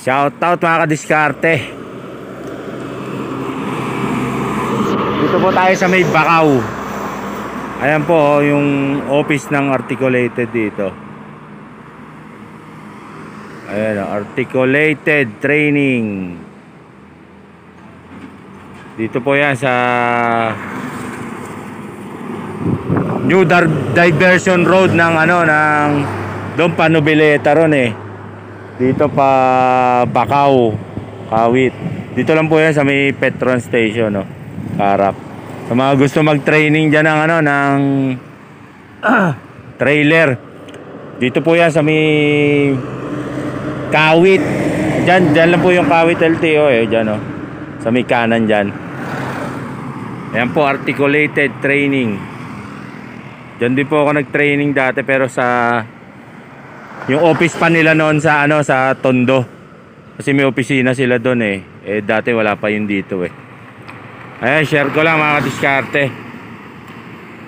Shoutout mga kadiskarte. Dito po tayo sa may Bakaw. Ayan po yung office ng Articulated dito. Ayan, Articulated Training. Dito po yan sa New Diversion Road ng ng doon pa Nobileta ron eh. Dito pa Bakaw, Kawit. Dito lang po yan sa may Petron Station, no. Karap. Sa mga gusto mag-training diyan ng ng trailer. Dito po yan sa may Kawit. Diyan lang po yung Kawit LTO eh, diyan oh. Sa may kanan diyan. Ayan po, Articulated Training. Diyan din po ako nag-training dati, pero sa yung office pa nila noon sa sa Tondo. Kasi may opisina sila doon eh. Eh dati wala pa yun dito eh. Ayan, share ko lang mga kadiskarte.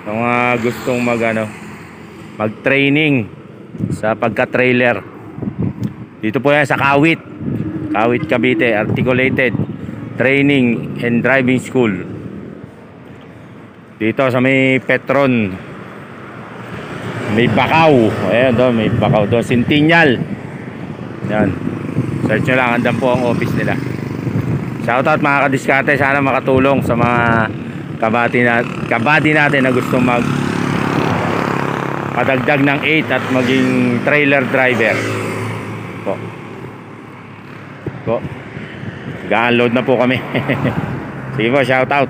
Sa mga gustong mag-training sa pagka-trailer. Dito po yan sa Kawit. Kawit, Cavite, Articulated Training and Driving School. Dito sa may Petron, may Bakaw. Ayan doon, may Bakaw doon, Centennial. Yan, search nyo lang, andan po ang office nila. Shoutout mga kadiskarte, sana makatulong sa mga kabady natin na gusto padagdag ng 8 at maging trailer driver po. Ga-unload na po kami. Sige po, shoutout.